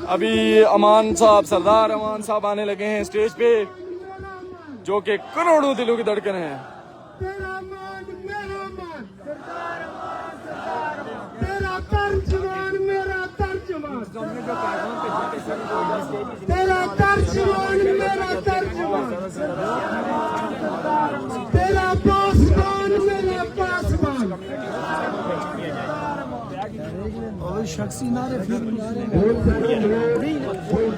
अभी अमान साहब, सरदार अमान साहब आने लगे हैं स्टेज पे, जो कि करोड़ों दिलों की धड़कन है। तेरा मान मेरा मान, तेरा तर्जमान मेरा तर्जमान, तेरा तर्जमान मेरा तर्जमान, तेरा पासवान मेरा पासवान। और शख्सी नारे फिर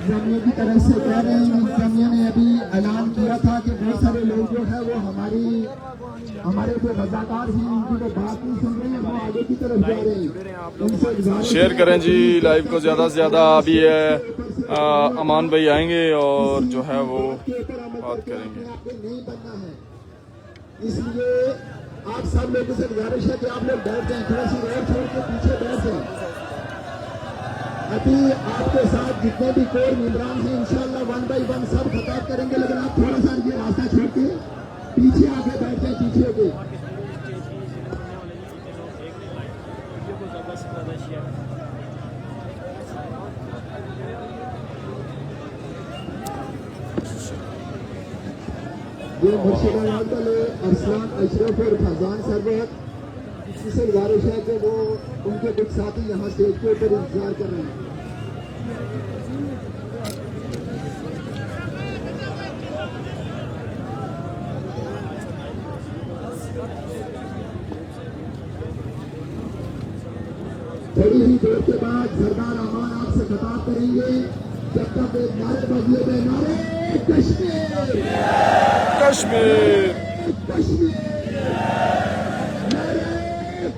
जमिया की तरफ से कह रहे हैं, जमिया ने अभी ऐलान किया था कि बहुत सारे लोग जो है वो हमारे जो रजाकार हैं उनकी जो बात नहीं सुन रहे हैं, वो आगे की तरफ जा रहे हैं। शेयर करें जी लाइव को ज्यादा से ज्यादा। अभी अमान भाई आएंगे और जो है वो बात करेंगे। नहीं बनना है, इसलिए आप सब लोगों से गुजारिश है कि आप लोग बैठ जाएं, थोड़ा सी रोड छोड़ के पीछे बैठ जाएं। अभी आपके साथ जितने भी कोर मेंबरान हैं इंशाल्लाह 1 बाय 1 सब खिताब करेंगे, लेकिन आप थोड़ा सा ये रास्ता छोड़ के पीछे आके बैठ जाए, पीछे होके। ये मुर्शिदाबाद वाले अरसलान अशरफ और फैजान सरवत, इससे गुजारिश है कि वो उनके कुछ साथी यहाँ स्टेज के ऊपर इंतजार कर रहे हैं। थोड़ी ही देर के बाद सरदार अमान आपसे खिताब करेंगे। जब तक एक नारे बदले में नारे कश्मीर कश्मीर कश्मीर नारे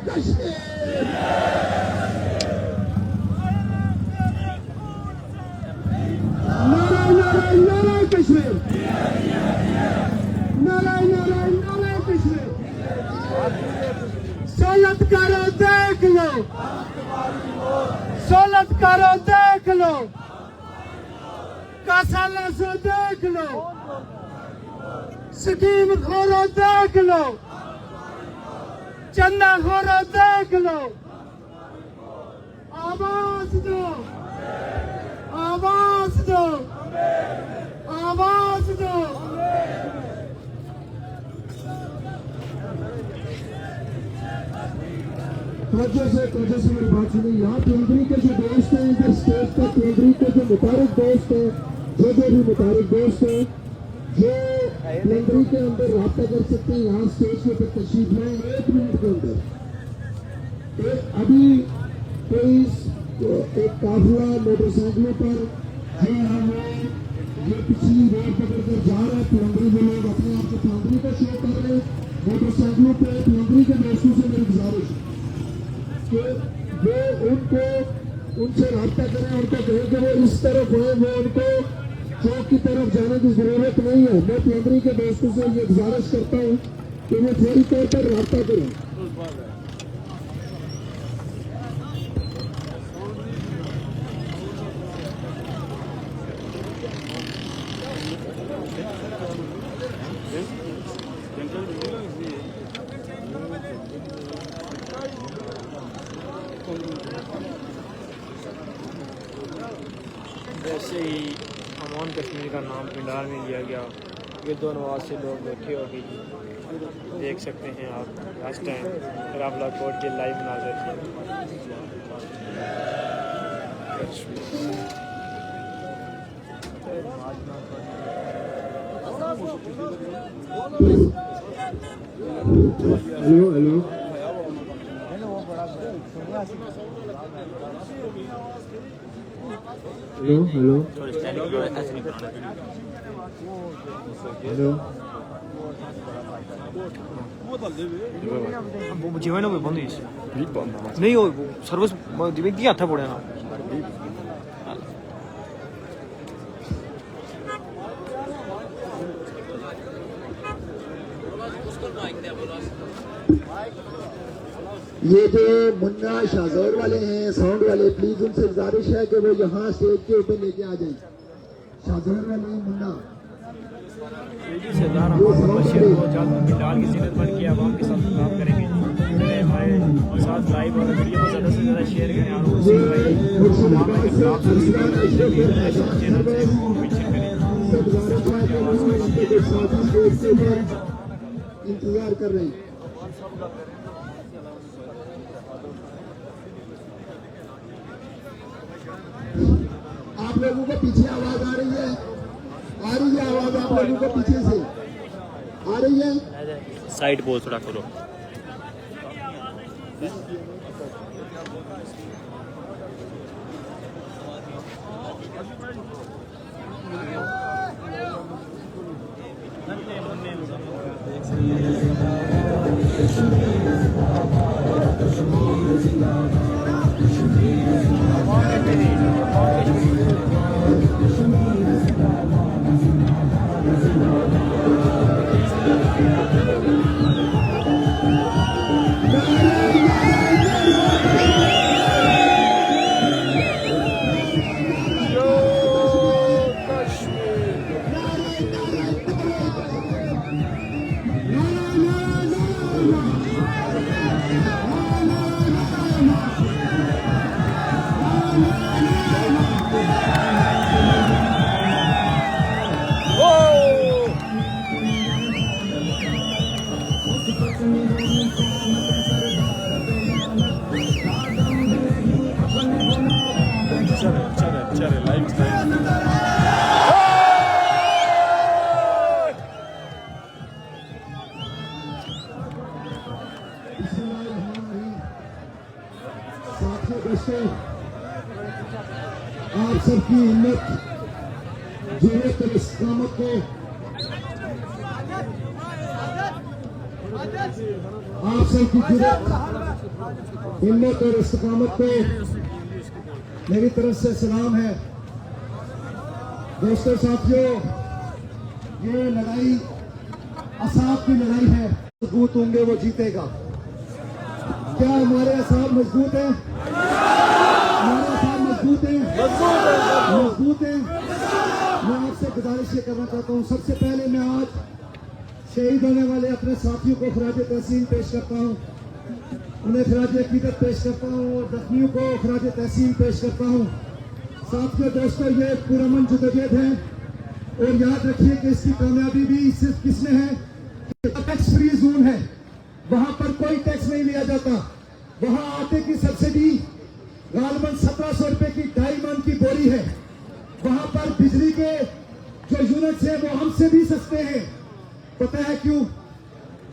कश्मीर। नारे नारे नारे कश्मीर, नारे नारे नारे कश्मीर। सोलत करो देख लो, सोलत करो देख लो, कासाला से देख लो, स्कीम खोरो देख लो, चंदा खोरो देख लो। आवाज दो, आवाज दो, आवाज दो। तवज्जो से मेरी बात सुनिए। यहाँ केंद्री के जो दोस्त हैं, इधर स्टेज पर केंद्री के जो मुतारिक दोस्त हैं, जो भी मुतारिक दोस्त हैं, जो केंद्री के अंदर रब्ता कर सकते हैं, यहाँ स्टेज के ऊपर तशरीफ लाएं 1 मिनट के अंदर। अभी कोई एक काफिला मोटरसाइकिलों पर जो है ये पिछली रोड पकड़ कर जा रहा है। प्लम्बरी के लोग अपने आप को प्लम्बरी का शो कर रहे हैं मोटरसाइकिलों पर। प्लम्बरी के दोस्तों से मेरी गुजारिश कि वो उनसे रब्ता करें, उनको कहें कि वो इस तरफ है, वो उनको चौक की तरफ जाने की जरूरत नहीं है। मैं प्लम्बरी के दोस्तों से ये गुजारिश करता हूँ कि वो फौरी तौर पर रब्ता करें। वैसे ही अमान कश्मीर का नाम पिंडार में लिया गया। ये दो नवाज से लोग बैठे हो गए, देख सकते हैं आप। लास्ट टाइम रावला कोट के लाइव नाजर hello hello hello hello hello जीवन में बंद नहीं हो सर्विस दिव्य हाथ पड़े ना। ये जो मुन्ना शाहजौर वाले हैं साउंड वाले, प्लीज उनसे गुजारिश है कि वो यहाँ स्टेज के ऊपर लेके आ जाएं। शाहजौर वाले मुन्ना सरदार अमान बशीर को जल्द मिलाल की जिन्नत बन के आवाम के साथ काम करेंगे। मेरे हमारे साथ लाइव और वीडियो को ज़्यादा से ज़्यादा शेयर करें और उसी भाई हमारा के खिलाफ चैनल से मेंशन करें। इंतजार कर रहे हैं। आप लोगों को पीछे आवाज आ रही है? आवाज आप लोगों को पीछे से आ रही है? साइड बोल थोड़ा करो। चले लाइव साथियों दोस्तों, आप सबकी हिम्मत, जुर्रत और इस्तेकामत को आप सबकी जुर्रत, हिम्मत और इस्तेकामत को मेरी तरफ से सलाम है। दोस्तों साथियों, ये लड़ाई असाब की लड़ाई है। मजबूत होंगे वो जीतेगा। क्या हमारे असाब मजबूत हैं? हमारे असाब मजबूत हैं? मजबूत हैं। मैं आपसे गुजारिश ये करना चाहता हूँ, सबसे पहले मैं आज शहीद होने वाले अपने साथियों को खराज तहसीन पेश करता हूँ, उन्हें खराज अकीदत पेश करता हूँ और जख्मियों को खराज तहसीन पेश करता हूँ। साथियों दोस्तों, ये पुरअमन जदोजहद है और याद रखिए कि इसकी कामयाबी भी सिर्फ किसमें है? टैक्स फ्री जोन है, वहां पर कोई टैक्स नहीं लिया जाता। वहां आटे की सब्सिडी गालबन 1700 रुपए की 2.5 मन की बोरी है। वहां पर बिजली के जो यूनिट्स हैं वो हमसे भी सस्ते हैं। पता है क्यों?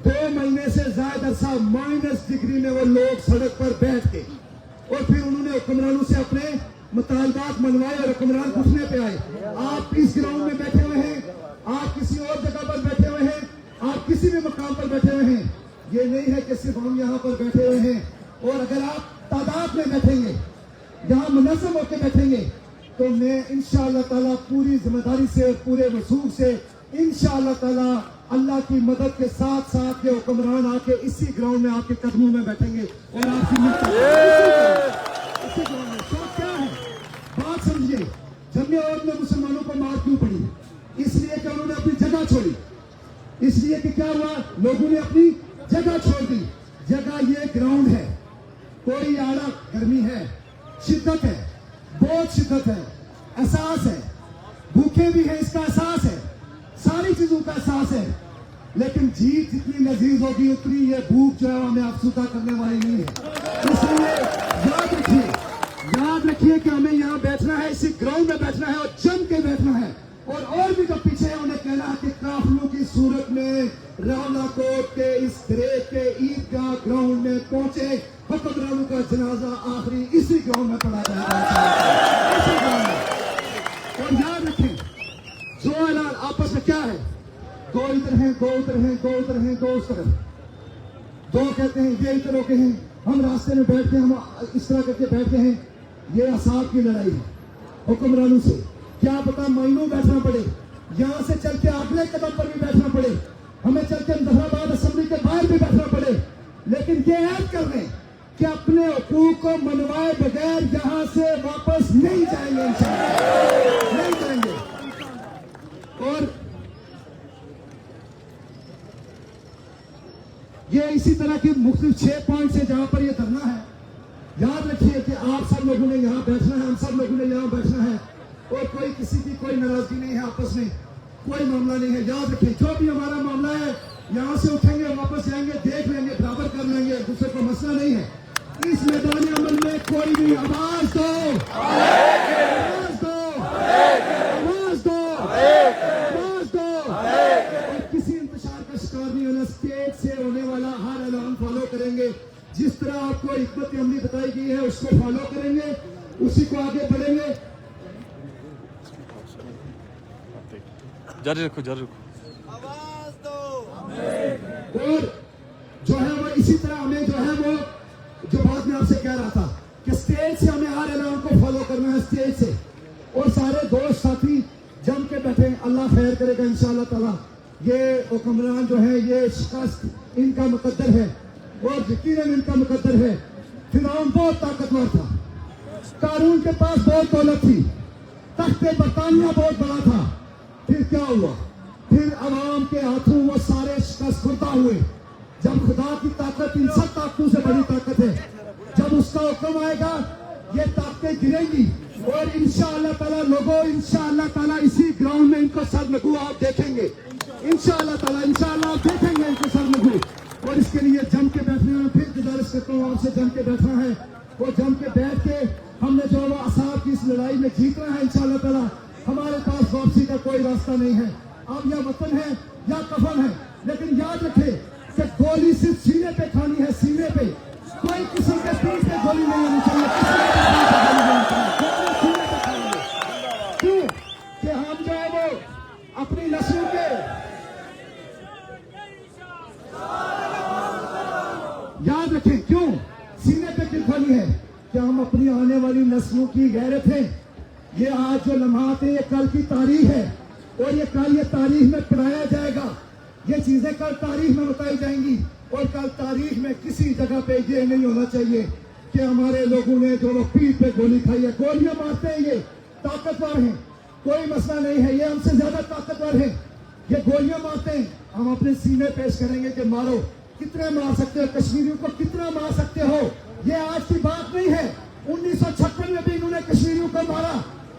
2 महीने से ज्यादा अरसा माइनस डिग्री में वो लोग सड़क पर बैठ के और फिर उन्होंने हुक्मरानों से अपने मुतालबात मनवाए और हुक्मरान घुसने पे आए। आप इस ग्राउंड में बैठे हुए हैं, आप किसी और जगह पर बैठे हुए हैं, आप किसी भी मकाम पर बैठे हुए हैं। ये नहीं है कि सिर्फ हम यहाँ पर बैठे हुए हैं। और अगर आप तादाद में बैठेंगे, यहाँ मुनज़्ज़म होकर बैठेंगे, तो मैं इंशाअल्लाह ताला पूरी जिम्मेदारी से और पूरे वसूख से इंशाअल्लाह ताला अल्लाह की मदद के साथ साथ के हुक्मरान आके इसी ग्राउंड में आपके कदमों में बैठेंगे और आपकी इसी ग्राउंड में। शौक क्या है? बात समझिए, जंगे और में मुसलमानों को मार क्यों पड़ी? इसलिए कि उन्होंने अपनी जगह छोड़ी। इसलिए कि क्या हुआ? लोगों ने अपनी जगह छोड़ दी। जगह ये ग्राउंड है। कोई आड़ा गर्मी है, शिद्दत है, बहुत शिद्दत है, एहसास है, भूखे भी है, इसका एहसास है, सारी चीजों का एहसास है। लेकिन जीत जितनी लजीज होगी उतनी ये भूख जो है हमें अफसुदा करने वाली नहीं है। इसलिए याद रखिए कि हमें यहाँ बैठना है, इसी ग्राउंड में बैठना है और जम के बैठना है। और भी जो पीछे है उन्हें कहना है कि काफिलों की सूरत में रावलाकोट के इस ग्रेड के ईदगाह ग्राउंड में पहुंचे, हुक्मरानों का जनाजा आखिरी इसी ग्राउंड में पड़ा जाएगा, इसी ग्राउंड में। और याद रखें, जो ऐलान आपस में क्या है? 2 इधर हैं, 2 उधर हैं, 2 उधर हैं, 2 उस तरफ। 2 कहते हैं ये इधर के हैं, हम रास्ते में बैठते हैं, हम इस तरह करके बैठते हैं। ये असाब की लड़ाई है हुक्मरानों से। क्या पता महीनों बैठना पड़े, यहाँ से चल के अगले कदम पर भी बैठना पड़े, हमें चल के मुजफ्फराबाद असेंबली के बाहर भी बैठना पड़े, लेकिन ये ऐड कर दें कि अपने हुकूक को मनवाए बगैर यहाँ से वापस नहीं जाएंगे, इंशाअल्लाह नहीं जाएंगे। और ये इसी तरह के मुख्तलिफ 6 पॉइंट से जहां पर ये धरना है, याद रखिए कि आप सब लोगों ने यहाँ बैठना है, हम सब लोगों ने यहाँ बैठना है, और कोई किसी की कोई नाराजगी नहीं है, आपस में कोई मामला नहीं है। याद रखिए जो भी हमारा मामला है यहाँ से उठेंगे, वापस जाएंगे, देख लेंगे, बराबर कर लेंगे, दूसरे को मसला नहीं है। इस मैदानी अमल में कोई भी आवाज दो, आवाज दो, आवाज दो, आवाज दो, और किसी इंतशार का शिकार नहीं होना। स्टेज से होने वाला हर ऐलान फॉलो करेंगे, जिस तरह आपको हिकमत अमली बताई गई है उसको फॉलो करेंगे, उसी को आगे बढ़ेंगे। जारी रखो, जारी रखो। और जो है वो इसी तरह हमें जो है वो जो बात मैं आपसे कह रहा था कि स्टेज से हमें हर ऐलान को फॉलो करना है, स्टेज से, और सारे दोस्त साथी जम के बैठे, अल्लाह खैर करेगा इंशाअल्लाह ताला। ये हुक्मरान जो है ये शिकस्त इनका मुकद्दर है, और यकीनन इनका मुकद्दर है। फिरौन बहुत ताकतवर था, कारून के पास बहुत दौलत थी, तख्ते बरतानिया बहुत बड़ा था। फिर क्या हुआ? फिर अवाम के हाथों वो सारे शिकस्त खुर्दा हुए। जब खुदा की ताकत इन सब ताकतों से बड़ी ताकत है, जब उसका हुक्म आएगा ये ताकतें गिरेंगी, और इंशाअल्लाह ताला लोगों, इंशाअल्लाह ताला इसी ग्राउंड में इनको सर लगू आप देखेंगे, इंशाअल्लाह ताला, इंशाअल्लाह आप देखेंगे इनको सर लगू। और इसके लिए जम के बैठने में फिर गुजारिश करता हूँ आपसे, जम के बैठना है, वो जम के बैठ के हमने जो वो असाब की इस लड़ाई में जीतना है इंशाअल्लाह ताला। हमारे पास वापसी का कोई रास्ता नहीं है, अब या वतन है या कफन है, लेकिन याद रखे कि गोली सिर्फ सीने पे खानी है, सीने पे, कोई किसी के पीठ पे गोली नहीं होनी चाहिए, सीने पे खाएंगे। क्यों? कि हम जो है वो अपनी नस्लों के, याद रखें क्यों सीने पे क्यों खानी है, कि हम अपनी आने वाली नस्लों की गैरत है। ये आज जो लम्हात है ये कल की तारीख है, और ये कल ये तारीख में पढ़ाया जाएगा, ये चीजें कल तारीख में बताई जाएंगी, और कल तारीख में किसी जगह पे ये नहीं होना चाहिए कि हमारे लोगों ने जो पीठ पे गोली खाई है। गोलियां मारते हैं, ये ताकतवर हैं, कोई मसला नहीं है, ये हमसे ज्यादा ताकतवर है, ये गोलियां मारते हैं। हम अपने सीने पेश करेंगे कि मारो, कितने मार सकते हो कश्मीरियों को, कितना मार सकते हो। ये आज की बात नहीं है, 1956 में भी इन्होंने कश्मीरियों को मारा,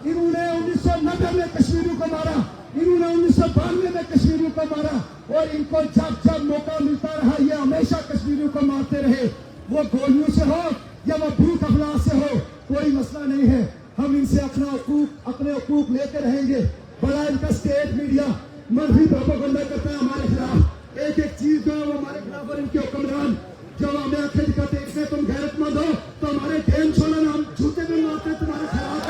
इन्होंने 1990 में कश्मीरियों को मारा, इन्होंने 1992 में कश्मीरियों को मारा, और इनको जब जब मौका मिलता रहा ये हमेशा कश्मीरियों को मारते रहे। वो गोलियों से हो या वो भूख अफलास से हो, कोई मसला नहीं है, हम इनसे अपने हकूक लेकर रहेंगे। बड़ा इनका स्टेट मीडिया मर्जी प्रोपेगेंडा करता है हमारे खिलाफ, एक एक चीज जो है वो हमारे खिलाफ, और इनके हुक्मरान जब हमें आंखें दिखाते हैं तुम गैरतमंद हो, तो हमारे गेम छोड़ना, हम जूते में मारते हैं तुम्हारे खिलाफ।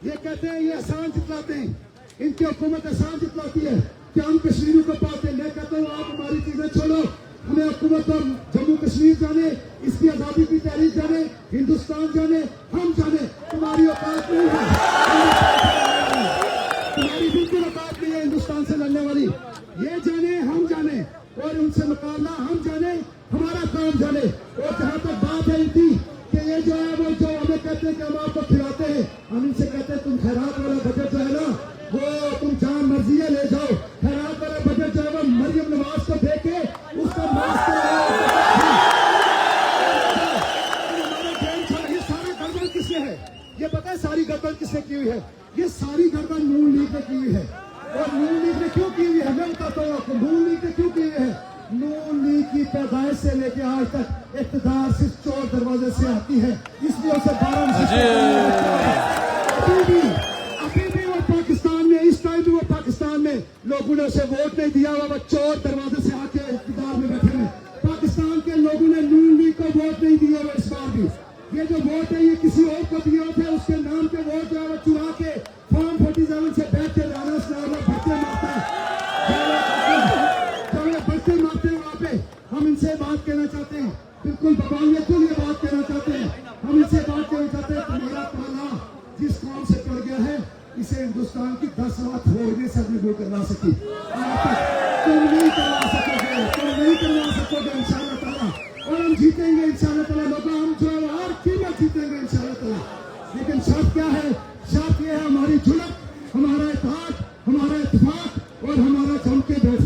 ये कहते हैं ये आसान जितलाते हैं, इनकी हुकूमत आसान जितलाती है कि हम कश्मीरियों को पाते हैं। मैं कहता हूँ आप हमारी चीजें छोड़ो, हमें हुकूमत और जम्मू कश्मीर जाने, इसकी आजादी की तहरीक जाने, हिंदुस्तान जाने, हम जाने, तुम्हारी औकात नहीं है, तुम्हारी बिल्कुल औकात नहीं है हिंदुस्तान से लड़ने वाली। ये जाने, हम जाने, और उनसे मुकाबला हम जाने, हमारा काम जाने। और जहाँ तक बात है इनकी कि ये जो है वो जो हमें कहते हैं कि हम आपको खिलाते हैं, हम इनसे कहते हैं तुम खैरात वाला बजट जो है ना वो तुम जहाँ मर्जी है ले जाओ। खैरात वाला बजट जो है वो मरियम नवाज को दे के उसका ये सारा गड़बड़ किसने है, ये पता है सारी गड़बड़ किसने की हुई है? ये सारी गड़बड़ नून लीग ने की हुई है। और नून लीग ने क्यों की हुई है मैं बताता हूँ आपको, नून लीग ने क्यों की हुई है। नून लीग की पैदाइश से लेके आज तक इक़्तिदार सिर्फ चोर दरवाजे से आती है, इसलिए उसे 12 अभी भी वो पाकिस्तान में, इस टाइम भी वो पाकिस्तान में लोगों ने उसे वोट नहीं दिया हुआ, वो चोर दरवाजे से आके इक़्तिदार में बैठे हैं। पाकिस्तान के लोगों ने नून लीग को वोट नहीं दिया हुआ इस बार भी। ये जो वोट है ये किसी और को दिए थे, उसके नाम के वोट जो है वो चुरा के फॉर्म 47 से बैठ के जाना भर्ते मारता है, भर्ते मारते हैं वहाँ पे। हम इनसे बात कहना चाहते हैं, बिल्कुल बबालियत को ये बात कहना चाहते हैं, हम इनसे बात कहना चाहते हैं तुम्हारा ताला जिस कौम से पड़ गया है इसे हिंदुस्तान की 10 लाख फौजें से नहीं करवा सकी, तुम नहीं करवा सकोगे, तुम नहीं करवा सकोगे इंशाअल्लाह ताला। और हम जीतेंगे इंशाअल्लाह ताला, लोगों हम जो हर कीमत जीतेंगे इंशाअल्लाह ताला। लेकिन शर्त क्या है? शर्त यह है हमारी जुलत, हमारा इत्तेहाद, हमारा इत्तेफाक और हमारा जम के बैठना।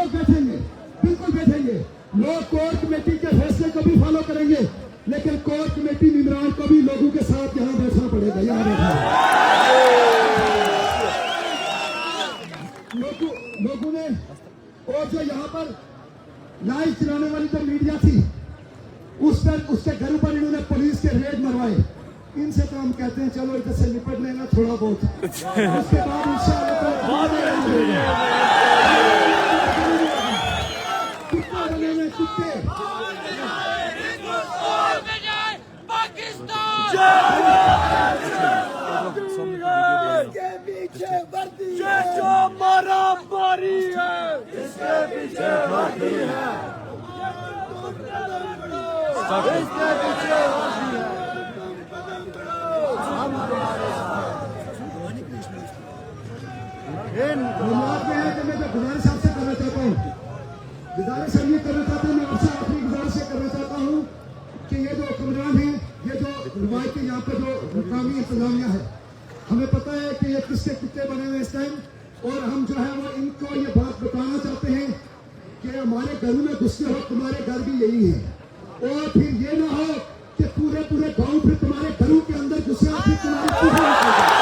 लोग बैठेंगे, बिल्कुल बैठेंगे। लोग कोर कमेटी के फैसले को भी फॉलो करेंगे, लेकिन कोर कमेटी मेंबरान को भी लोगों के साथ यहाँ बैठना पड़ेगा। यहाँ बैठना लोगों ने, और जो यहाँ पर लाइव चलाने वाली जो मीडिया थी, उस पर उसके घरों पर इन्होंने पुलिस के रेड मरवाए। इनसे तो हम कहते हैं चलो इधर से निपट लेना थोड़ा बहुत, उसके बाद इंशाअल्लाह कुत्ते बनेंगे, कुत्ते। बुनियाद में है कि मैं जो गुजारिश आपसे करना चाहता हूँ, गुजारिश हम ये करना चाहता हूँ, मैं आपसे अपनी गुजारिश ये करना चाहता हूँ कि ये जो हुक्मरान है, ये जो रवायती यहाँ पे जो मुकामी इंतजामिया है, हमें पता है कि ये किसके कुत्ते बने हुए इस टाइम, और हम जो है वो इनको ये बात बताना चाहते हैं कि हमारे घरों में घुसते हो, तुम्हारे घर भी यही है, और फिर ये ना हो कि पूरे पूरे गांव फिर तुम्हारे घरों के अंदर घुसे, फिर तुम्हारी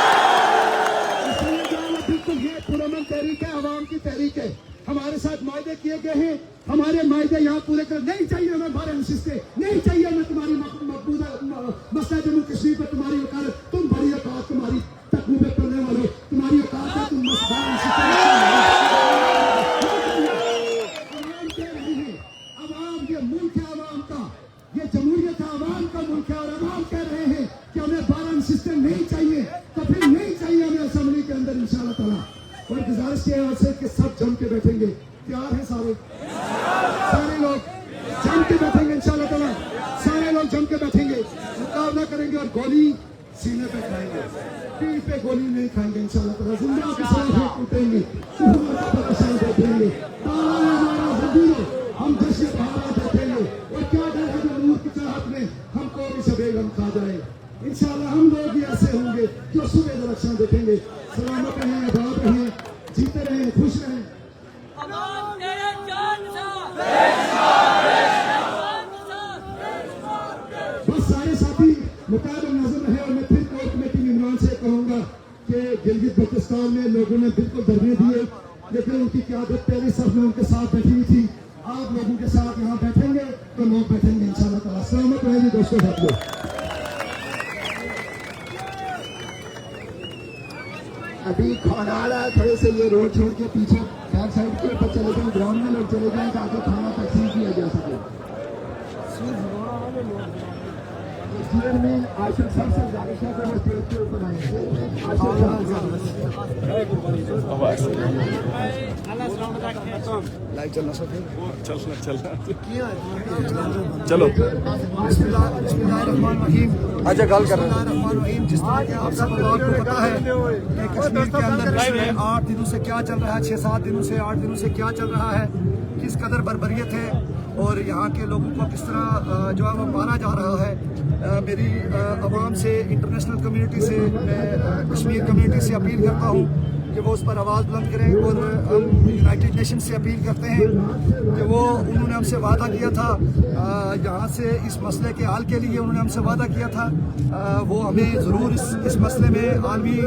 बिल्कुल ये पुरअमन तहरीक है, आवाम की तहरीक है। हमारे साथ मायदे किए गए हैं, हमारे मायदे यहाँ पूरे कर। नहीं चाहिए हमें बाहर नशिस्तें, नहीं चाहिए हमें तुम्हारी मकबूजा मसला जम्मू कश्मीर पर तुम्हारी वकालत। तुम बड़ी औकात, तुम्हारी तकलीफें करने वालों, तुम्हारी औकात है, तुम अवाम, ये मुल्क है अवाम का, ये जमहूरियत है, अवाम का मुल्क है, और अवाम कह रहे हैं कि हमें 12 सिस्टम नहीं चाहिए, तो फिर नहीं चाहिए हमें असेंबली के अंदर इंशाअल्लाह ताला। और गुजारिश के आपसे कि सब जम के बैठेंगे, तैयार हैं सारे लोग जम के बैठेंगे इंशाअल्लाह ताला, सारे लोग जम के बैठेंगे, मुकाबला करेंगे और गोली सीने पे खाएंगे, पीठ पे गोली नहीं खाएंगे इंशाअल्लाह ताला। जिंदा के साथ टूटेंगे, बैठेंगे, हम जश्न बहारा देखेंगे, और क्या डर है जो नूर की चाहत में हमको भी सबेग हम खा जाए। इंशाअल्लाह हम लोग भी ऐसे होंगे जो सुबह दरख्शां देखेंगे। सलामत रहें, आबाद रहें, जीते रहें, खुश रहें। बस सारे साथी मुताबिक नजर रहे, और मैं फिर कोर कमेटी मेंबरान से कहूंगा कि गिलगित बल्तिस्तान में लोगों ने बिल्कुल धरने दिए, लेकिन उनकी क़यादत पहली सफ में उनके साथ बैठी हुई थी। आप लोगों के साथ यहाँ बैठेंगे तो लोग बैठेंगे इंशाअल्लाह ताला। सलामत रहेंगे दोस्तों, साथियों। अभी खाना आ रहा है, थोड़े से ये रोड छोड़ के पीछे बैक साइड के ऊपर चले जाएं, ग्राउंड में लोग चले जाएं ताकि खाना तकसीम किया जा सके। स्टूडेंट में आशिक सर से गुजारिश है कि वो स्टेज के ऊपर आए। लाइव चलना सब चलना चलो अच्छा गल कर रहे हैं। जिस तरह के आप सब लोगों को पता है कि कश्मीर के अंदर पिछले 8 दिनों से क्या चल रहा है, 6-7 दिनों से 8 दिनों से क्या चल रहा है, किस कदर बर्बरियत है, और यहाँ के लोगों को किस तरह जो है वो मारा जा रहा है। मेरी अवाम से, इंटरनेशनल कम्युनिटी से, मैं कश्मीर कम्युनिटी से अपील करता हूँ कि वो उस पर आवाज़ बुलंद करें, और हम यूनाइटेड नेशन से अपील करते हैं कि वो, उन्होंने हमसे वादा किया था यहाँ से इस मसले के हल के लिए, उन्होंने हमसे वादा किया था वो हमें ज़रूर इस मसले में आलमी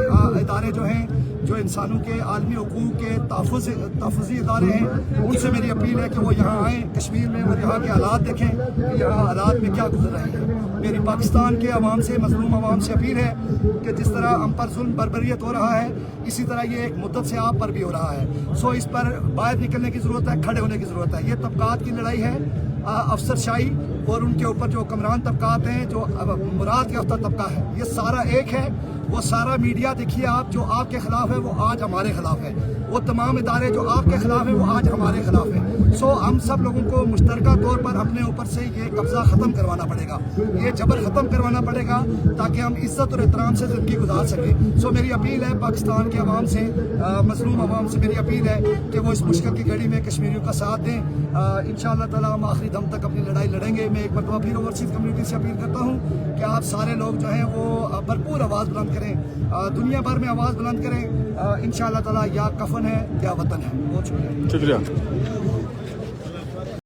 इदारे जो हैं, जो इंसानों के आलमी हकूक़ के तहफ़्फ़ुज़ी इदारे हैं, उनसे मेरी अपील है कि वो यहाँ आएँ कश्मीर में, और यहाँ के हालात देखें कि यहाँ हालात में क्या गुजर रहे हैं। मेरी पाकिस्तान के अवाम से, मज़लूम अवाम से अपील है कि जिस तरह हम पर जुल्म बर्बरियत हो रहा है, इसी तरह ये एक मुद्दत से आप पर भी हो रहा है। सो इस पर बाहर निकलने की ज़रूरत है, खड़े होने की ज़रूरत है। ये तबकात की लड़ाई है, अफसरशाही और उनके ऊपर जो हुक्मरान तबकात हैं, जो मुराद याफ्ता तबका है, ये सारा एक है। वो सारा मीडिया देखिए आप, जो आपके खिलाफ है वो आज हमारे खिलाफ है, वो तमाम इदारे जो आपके खिलाफ है वो आज हमारे खिलाफ है। सो हम सब लोगों को मुश्तरका तौर पर अपने ऊपर से ये कब्जा ख़त्म करवाना पड़ेगा, ये जबर ख़त्म करवाना पड़ेगा, ताकि हम इज्जत और एहतराम से ज़िंदगी गुजार सकें। सो मेरी अपील है पाकिस्तान के अवाम से, मज़लूम अवाम से मेरी अपील है कि वो इस मुश्किल की घड़ी में कश्मीरियों का साथ दें। इंशाअल्लाह ताला हम आखिरी दम तक अपनी लड़ाई लड़ेंगे। मैं एक मरतबा फिर ओवरसीज़ कम्युनिटी से अपील करता हूँ कि आप सारे लोग जो हैं वो भरपूर आवाज़ बुलंद करें, दुनिया भर में आवाज़ बुलंद करें। इंशाअल्लाह ताला या कफन दुश्मन है क्या वतन है। बहुत शुक्रिया। शुक्रिया।